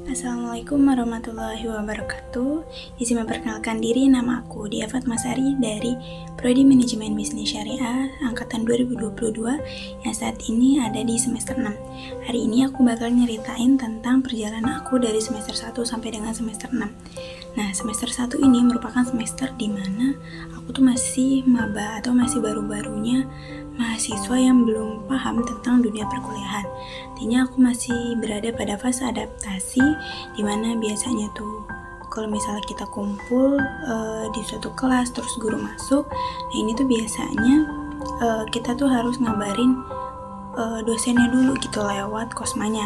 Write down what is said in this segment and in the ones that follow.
Assalamualaikum warahmatullahi wabarakatuh. Izin memperkenalkan diri, nama aku Dia Fatmasari dari Prodi Manajemen Bisnis Syariah Angkatan 2022 yang saat ini ada di semester 6. Hari ini aku bakal nyeritain tentang perjalanan aku dari semester 1 sampai dengan semester 6. Nah, semester 1 ini merupakan semester di mana aku tuh masih maba atau masih baru-barunya mahasiswa yang belum paham tentang dunia perkuliahan. Artinya aku masih berada pada fase adaptasi, dimana biasanya tuh kalau misalnya kita kumpul di suatu kelas terus guru masuk, nah ini tuh biasanya kita tuh harus ngabarin dosennya dulu gitu lewat kosmanya.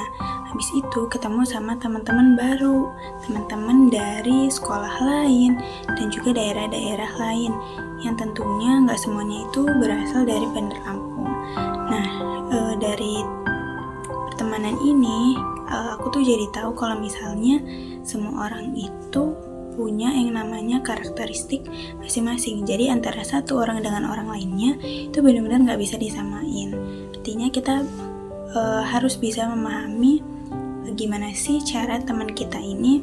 Habis itu ketemu sama teman-teman baru, teman-teman dari sekolah lain dan juga daerah-daerah lain yang tentunya nggak semuanya itu berasal dari Bandar Lampung. Nah, dari pertemanan ini aku tuh jadi tahu kalau misalnya semua orang itu punya yang namanya karakteristik masing-masing. Jadi antara satu orang dengan orang lainnya itu benar-benar nggak bisa disamain. Artinya kita harus bisa memahami gimana sih cara teman kita ini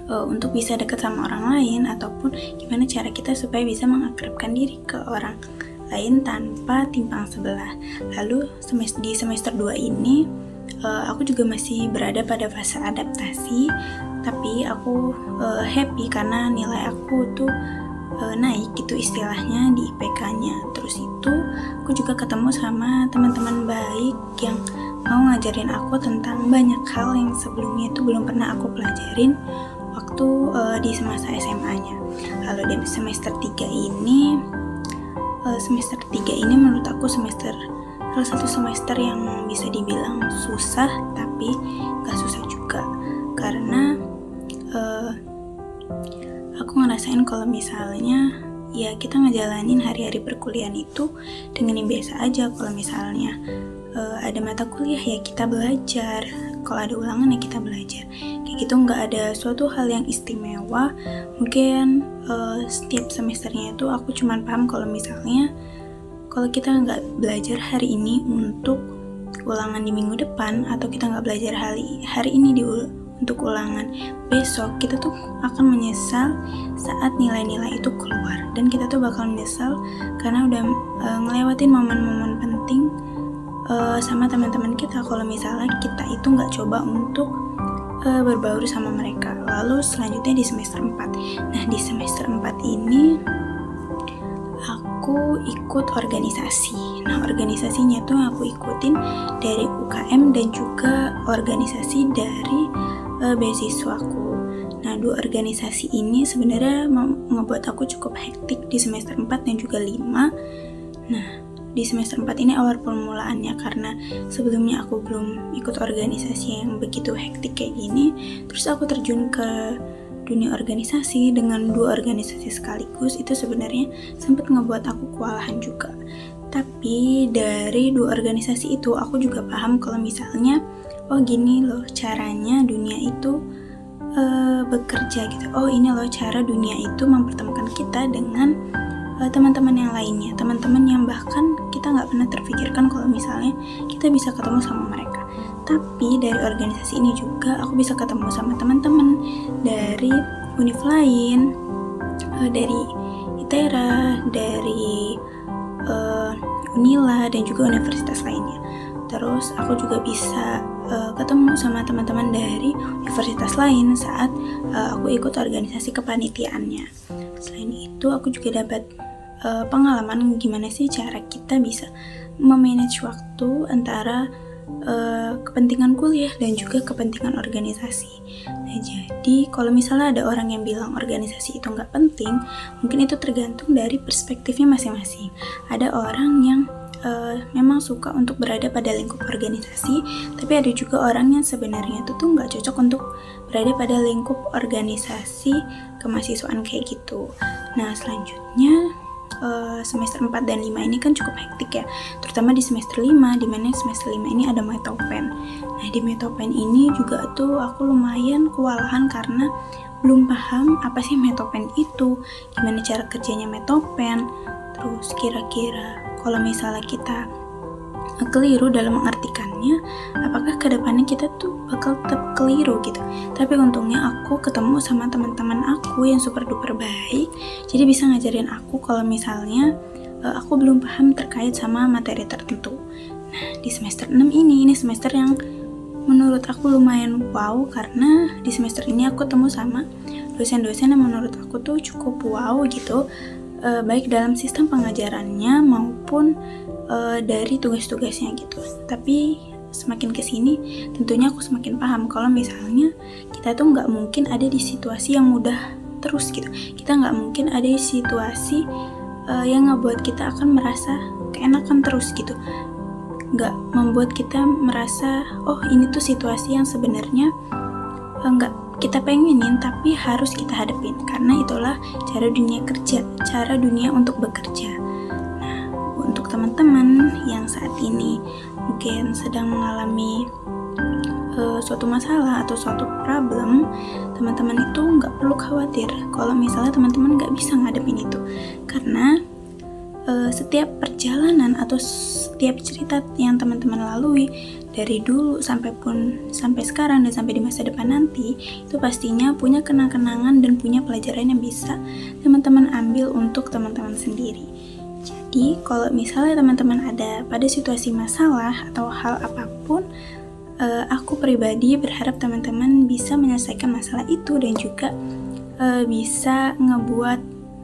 untuk bisa dekat sama orang lain, ataupun gimana cara kita supaya bisa mengakrabkan diri ke orang lain tanpa timpang sebelah. Lalu di semester 2 ini aku juga masih berada pada fase adaptasi, tapi aku happy karena nilai aku tuh naik gitu istilahnya di IPK-nya. Terus itu aku juga ketemu sama teman-teman baik yang mau ngajarin aku tentang banyak hal yang sebelumnya itu belum pernah aku pelajarin waktu di semasa SMA-nya. Lalu di semester 3 ini menurut aku salah satu semester yang bisa dibilang susah, tapi gak susah juga karena aku ngerasain kalau misalnya ya kita ngejalanin hari-hari perkuliahan itu dengan yang biasa aja. Kalau misalnya ada mata kuliah ya kita belajar, kalau ada ulangan ya kita belajar, kayak gitu, nggak ada suatu hal yang istimewa. Mungkin setiap semesternya itu aku cuman paham kalau misalnya kalau kita nggak belajar hari ini untuk ulangan di minggu depan, atau kita nggak belajar hari ini untuk ulangan besok, kita tuh akan menyesal saat nilai-nilai itu keluar, dan kita tuh bakal menyesal karena udah ngelewatin momen-momen penting sama teman-teman kita kalau misalnya kita itu nggak coba untuk berbaur sama mereka. Lalu selanjutnya di semester 4. Nah, di semester 4 ini aku ikut organisasi. Nah, organisasinya tuh aku ikutin dari UKM dan juga organisasi dari beasiswaku. Nah, dua organisasi ini sebenarnya ngebuat aku cukup hektik di semester 4 dan juga 5. Nah, di semester 4 ini awal permulaannya karena sebelumnya aku belum ikut organisasi yang begitu hektik kayak gini. Terus aku terjun ke dunia organisasi dengan dua organisasi sekaligus, itu sebenarnya sempat ngebuat aku kewalahan juga. Tapi dari dua organisasi itu aku juga paham kalau misalnya oh gini loh caranya dunia itu bekerja gitu. Oh ini loh cara dunia itu mempertemukan kita dengan teman-teman yang lainnya, teman-teman yang bahkan kita nggak pernah terpikirkan kalau misalnya kita bisa ketemu sama mereka. Tapi dari organisasi ini juga aku bisa ketemu sama teman-teman dari univ lain, dari ITERA, dari Unila dan juga universitas lainnya. Terus aku juga bisa ketemu sama teman-teman dari universitas lain saat aku ikut organisasi kepanitiaannya. Selain itu aku juga dapat pengalaman gimana sih cara kita bisa memanage waktu antara kepentingan kuliah dan juga kepentingan organisasi. Nah, jadi kalau misalnya ada orang yang bilang organisasi itu nggak penting, mungkin itu tergantung dari perspektifnya masing-masing. Ada orang yang memang suka untuk berada pada lingkup organisasi, tapi ada juga orang yang sebenarnya itu tuh nggak cocok untuk berada pada lingkup organisasi kemahasiswaan kayak gitu. Nah, selanjutnya semester 4 dan 5 ini kan cukup hektik ya, terutama di semester 5, dimana semester 5 ini ada metopen. Nah, di metopen ini juga tuh aku lumayan kewalahan karena belum paham apa sih metopen itu, gimana cara kerjanya metopen, terus kira-kira kalau misalnya kita keliru dalam mengartikannya misalnya apakah kedepannya kita tuh bakal tetap keliru gitu. Tapi untungnya aku ketemu sama teman-teman aku yang super duper baik, jadi bisa ngajarin aku kalau misalnya aku belum paham terkait sama materi tertentu. Nah, di semester 6 ini semester yang menurut aku lumayan wow, karena di semester ini aku ketemu sama dosen-dosen yang menurut aku tuh cukup wow gitu, baik dalam sistem pengajarannya maupun dari tugas-tugasnya gitu. Tapi semakin kesini tentunya aku semakin paham kalau misalnya kita tuh nggak mungkin ada di situasi yang mudah terus gitu. Kita nggak mungkin ada di situasi yang ngebuat kita akan merasa keenakan terus gitu, nggak membuat kita merasa oh ini tuh situasi yang sebenarnya nggak kita pengenin tapi harus kita hadapin, karena itulah cara dunia kerja, cara dunia untuk bekerja. Nah, untuk teman-teman yang saat ini mungkin sedang mengalami suatu masalah atau suatu problem, teman-teman itu nggak perlu khawatir kalau misalnya teman-teman nggak bisa ngadepin itu, karena setiap perjalanan atau setiap cerita yang teman-teman lalui dari dulu sampai sekarang dan sampai di masa depan nanti, itu pastinya punya kenang-kenangan dan punya pelajaran yang bisa teman-teman ambil untuk teman-teman sendiri. Jadi kalau misalnya teman-teman ada pada situasi masalah atau hal apapun, aku pribadi berharap teman-teman bisa menyelesaikan masalah itu dan juga bisa ngebuat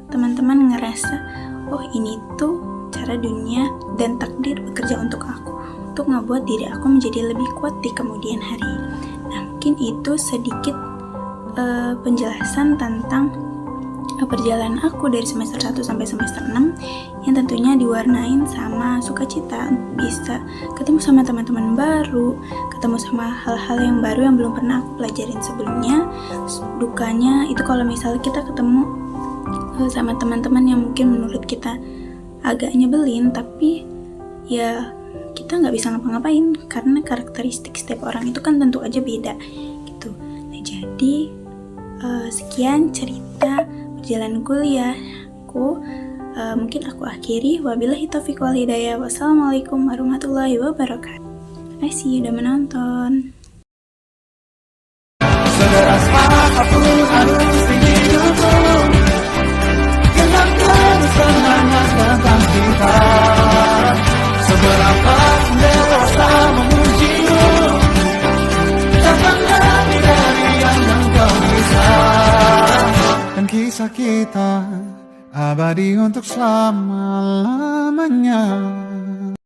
teman-teman ngerasa oh ini tuh cara dunia dan takdir bekerja untuk aku, untuk ngebuat diri aku menjadi lebih kuat di kemudian hari. Nah, mungkin itu sedikit penjelasan tentang perjalanan aku dari semester 1 sampai semester 6 yang tentunya diwarnain sama sukacita, bisa ketemu sama teman-teman baru, ketemu sama hal-hal yang baru yang belum pernah aku pelajarin sebelumnya. Dukanya itu kalau misalnya kita ketemu sama teman-teman yang mungkin menurut kita agak nyebelin, tapi ya kita nggak bisa ngapa-ngapain karena karakteristik setiap orang itu kan tentu aja beda gitu. Nah, jadi sekian cerita perjalanan kuliahku. Mungkin aku akhiri. Wabillahi taufiq wal hidayah. Wassalamualaikum warahmatullahi wabarakatuh. Terima kasih udah menonton. Seberas apapun harus hidupku, kenangkan semangat tentang kita. Seberapa dewasa memujimu, datang dari yang engkau bisa. Dan kisah kita abadi untuk selama-lamanya.